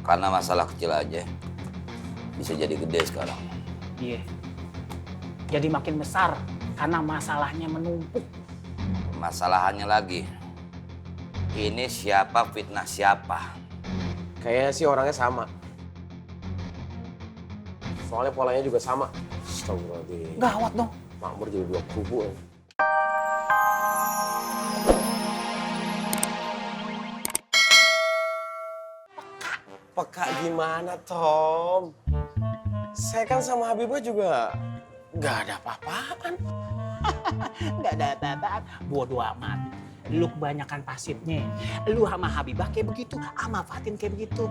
Karena masalah kecil aja bisa jadi gede sekarang. Iya. Jadi makin besar karena masalahnya menumpuk. Masalahannya lagi, ini siapa fitnah siapa? Kayaknya sih orangnya sama. Soalnya polanya juga sama. Astagfirullahaladzim. Gawat dong. Makmur jadi dua kubu. Peka gimana, Tom? Saya kan sama Habibah juga nggak ada apa-apaan. Nggak ada apa-apaan. Bodo amat. Lu kebanyakan pasifnya. Lu sama Habibah kayak begitu, sama Fatin kayak begitu.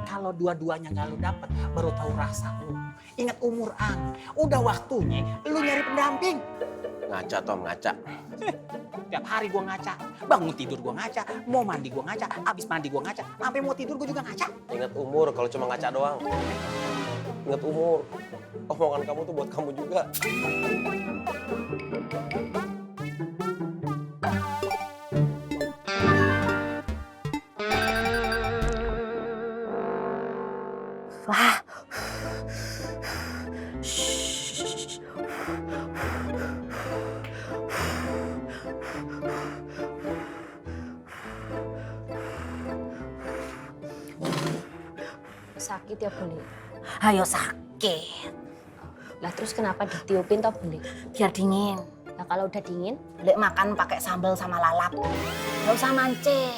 Kalau dua-duanya nggak lu dapet, baru tahu rasa lu. Ingat umur Ang, udah waktunya lu nyari pendamping. Ngaca, Tom, ngaca. Tiap hari gua ngaca, bangun tidur gua ngaca, mau mandi gua ngaca, abis mandi gua ngaca, sampai mau tidur gua juga ngaca. Ingat umur kalau cuma ngaca doang. Ingat umur. Omongan kamu tuh buat kamu juga. Wah. Sakit ya, Bule? Ayo sakit. Lah terus kenapa ditiupin toh, Bule? Biar dingin. Nah kalau udah dingin, Bule makan pakai sambal sama lalap. Gak usah mancing.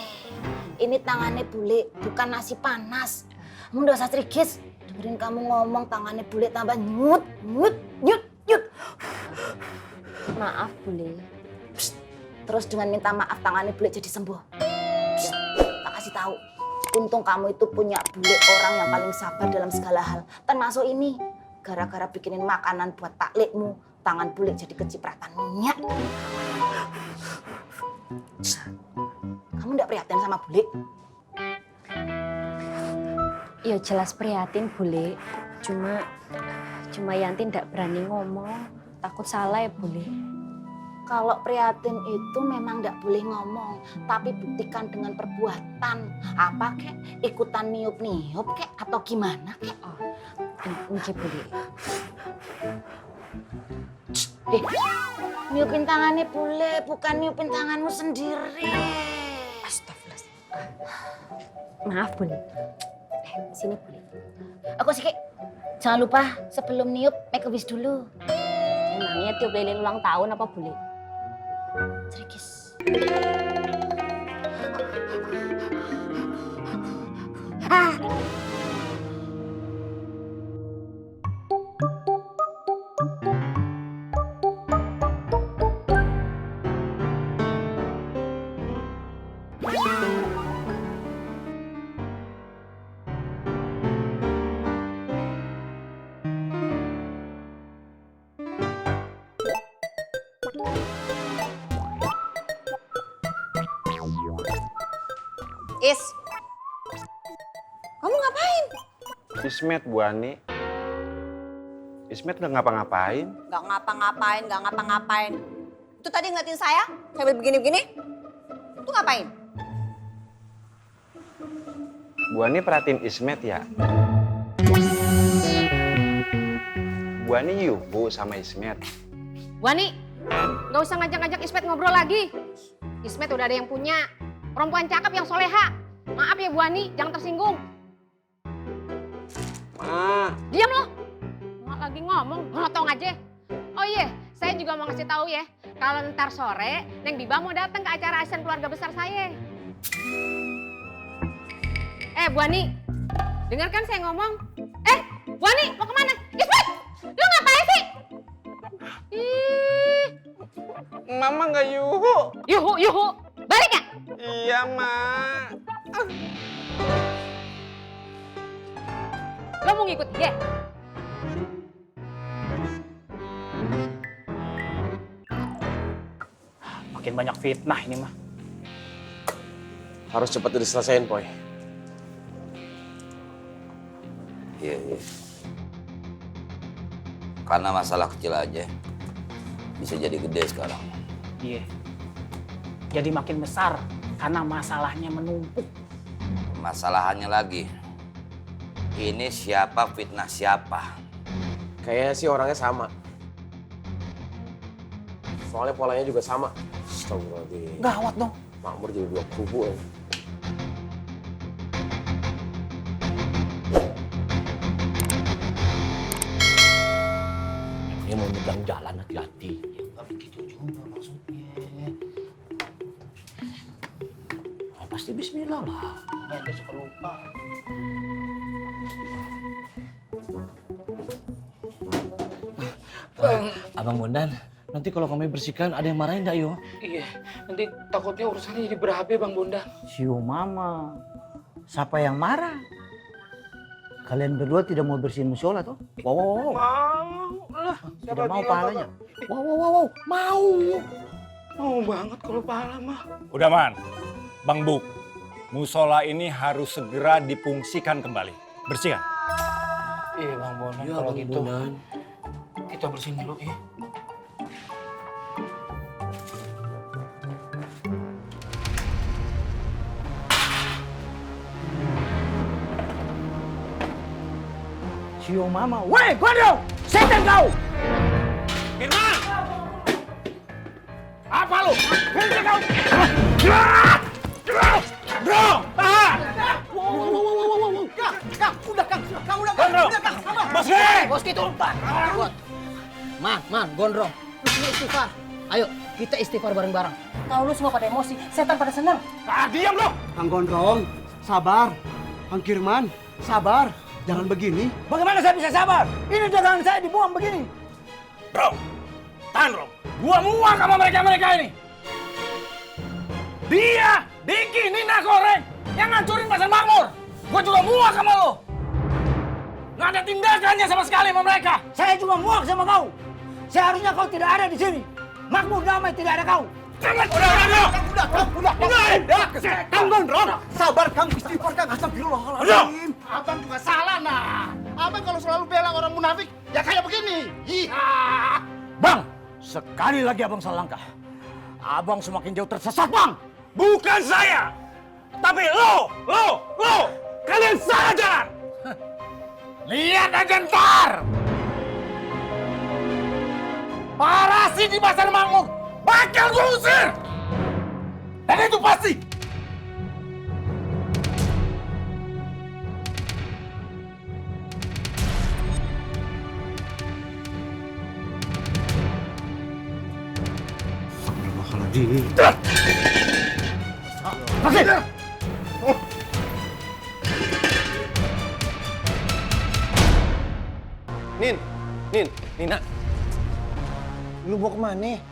Ini tangannya Bule, bukan nasi panas. Kamu udah usah cerigis. Dengerin kamu ngomong tangannya Bule tambah nyut, nyut, nyut, nyut. maaf, Bule. Psst. Terus dengan minta maaf tangannya Bule jadi sembuh. Psst. Tak kasih tahu. Untung kamu itu punya Bule orang yang paling sabar dalam segala hal. Termasuk ini. Gara-gara bikinin makanan buat taklikmu, tangan Bule jadi kecipratan minyak. Shh. Kamu nggak prihatin sama Bule? Ya jelas prihatin, Bule. Cuma Yanti ndak berani ngomong. Takut salah ya, Bule. Kalau prihatin itu memang nggak boleh ngomong, tapi buktikan dengan perbuatan. Apa kek? Ikutan niup-niup kek? Atau gimana kek? Nggih, Bule. Niupin tangannya Bule, bukan niupin tanganmu sendiri. Astagfirullah. Maaf, Bule. Sini, Bule. Aku sih, jangan lupa sebelum niup make a wish dulu. Emangnya tiup lilin ulang tahun apa, Bule? Cerigis. Is, kamu ngapain? Ismet, Bu Ani. Ismet nggak ngapa-ngapain. Gak ngapa-ngapain. Itu tadi ngeliatin saya sambil begini-begini. Itu ngapain? Bu Ani perhatiin Ismet ya? Bu Ani yubu sama Ismet. Wani, nggak usah ngajak-ngajak Ismet ngobrol lagi. Ismet udah ada yang punya. Perempuan cakep yang soleha. Maaf ya Bu Ani, jangan tersinggung. Ma. Diam loh. Mak lagi ngomong, ngotong aja. Oh iya, saya juga mau ngasih tahu ya. Kalau ntar sore, Neng Biba mau datang ke acara arisan keluarga besar saya. Bu Ani, dengarkan saya ngomong. Bu Ani, mau kemana? Ismet, lu ngapain sih? Ih, Mama nggak yuhu. yuhu. Balik ya? Iya, Ma. Lo mau ngikut dia? Makin banyak fitnah ini mah. Harus cepat diselesain, Poy. Iya. Karena masalah kecil aja bisa jadi gede sekarang. Iya. Jadi makin besar karena masalahnya menumpuk. Masalahannya lagi, Ini siapa fitnah siapa? Kayaknya sih orangnya sama. Soalnya polanya juga sama. Astagfirullahaladzim. Gawat dong. Makmur jadi 2 kubu ya. Ini mau nyebrang jalan hati-hati. Ya nggak begitu juga maksudnya. Oh, pasti bismillah lah. Nanti suka lupa. Abang Bondan, nanti kalau kami bersihkan ada yang marahin nggak yo? Iya, nanti takutnya urusannya jadi berabe Bang Bondan. Siu mama, siapa yang marah? Kalian berdua tidak mau bersihin musola tuh? Wow, wow, wow. Mau lah. Tidak mau pahalanya? Wow, wow, wow, wow. Mau. Mau banget kalau pahala mah. Udah man, Bang Buk, musola ini harus segera difungsikan kembali. Bersihkan. Iya Bang Bondan, Iya, kalau Bang gitu Bondan. kita bersihin dulu ya. Siu mama, weh gondrong, setan kau! Firman! Apa lu? Berhenti kau! Bro! Tahan! Kang, udah Kang. Bos gitu. Man, gondrong. Lu semua istighfar. Ayo, kita istighfar bareng-bareng. Kau lu semua pada emosi, setan pada senang. Diam lu! Kang Gondrong, sabar. Kang Kirman, sabar. Jangan begini. Bagaimana saya bisa sabar? Ini dagangan saya dibuang begini. Bro! Tahan, Bro! Gua muak sama mereka-mereka ini! Dia, Diki, Nina Goreng yang ngancurin pasar makmur! Gua juga muak sama lo! Nggak ada tindakannya sama sekali sama mereka! Saya juga muak sama kau. Seharusnya kau tidak ada di sini. Makmur damai tidak ada kau. Udah! Kang Gondrong, sabar Kang, istighfar Kang. Astagfirullahaladzim. Abang juga salah nah. Abang kalau selalu bela orang munafik, ya kayak begini. Bang, sekali lagi abang salah langkah. Abang semakin jauh tersesat, Bang. Bukan saya! Tapi lo! Kalian salah jalan! Lihat aja ntar! Parasit di pasar makmur bakal gue usir! Dan itu pasti! Nina. Lu mau kemana?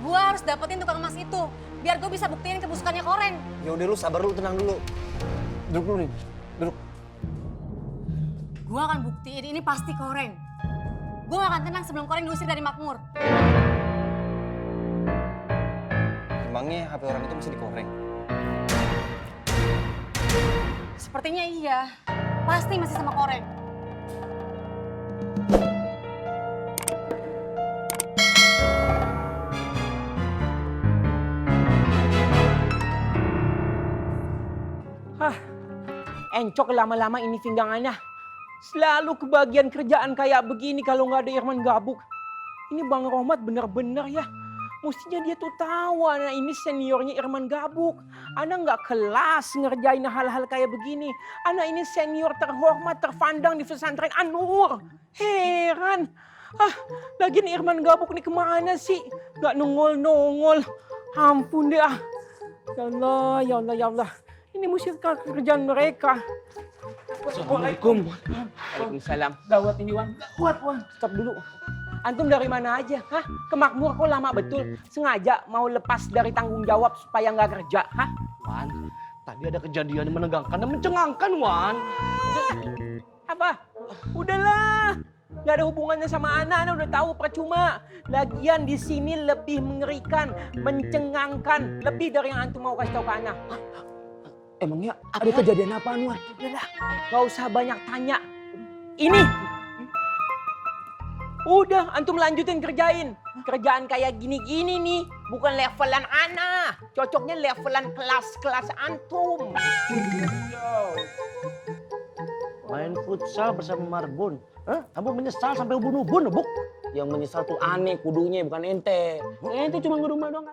Gua harus dapetin tukang emas itu, biar gue bisa buktiin kebusukannya Koreng. Ya udah lu sabar dulu, tenang dulu. Duduk dulu nih, duduk. Gua akan buktiin ini pasti Koreng. Gue gak akan tenang sebelum Koreng diusir dari makmur. Emangnya HP orang itu masih dikoreng? Sepertinya iya, pasti masih sama Koreng. Encok lama-lama ini pinggangannya. Selalu kebagian kerjaan kayak begini kalau nggak ada Irman Gabuk. Ini Bang Rohmat bener-bener ya. Mestinya dia tuh tahu anak ini seniornya Irman Gabuk. Anak nggak kelas ngerjain hal-hal kayak begini. Anak ini senior terhormat, terpandang di pesantren An-Nur. Heran. Lagian Irman Gabuk nih kemana sih? Nggak nongol-nongol. Ampun deh ah. Ya Allah, ya Allah, ya Allah. Ini mesti kerjaan mereka. Assalamualaikum. Waalaikumsalam. Gawat ini Wan. Gawat Wan. Stop dulu. Antum dari mana aja? Hah? Ke makmur kok lama betul? Sengaja mau lepas dari tanggung jawab supaya nggak kerja? Hah? Wan, tadi ada kejadian yang menegangkan dan mencengangkan, Wan. Apa? Udahlah. Nggak ada hubungannya sama anak udah tahu percuma. Lagian di sini lebih mengerikan, mencengangkan, lebih dari yang antum mau kasih tahu ke anak. Emangnya ada kejadian apaan, Wan? Udahlah, nggak usah banyak tanya. Ini. Udah, antum lanjutin kerjain. Kerjaan kayak gini-gini nih, bukan levelan anak. Cocoknya levelan kelas-kelas antum. main futsal bersama Marbun. Hah? Kamu menyesal sampai ubun-ubun, Buk? Yang menyesal tuh aneh kudunya bukan ente. Ente cuma ngerumah doang.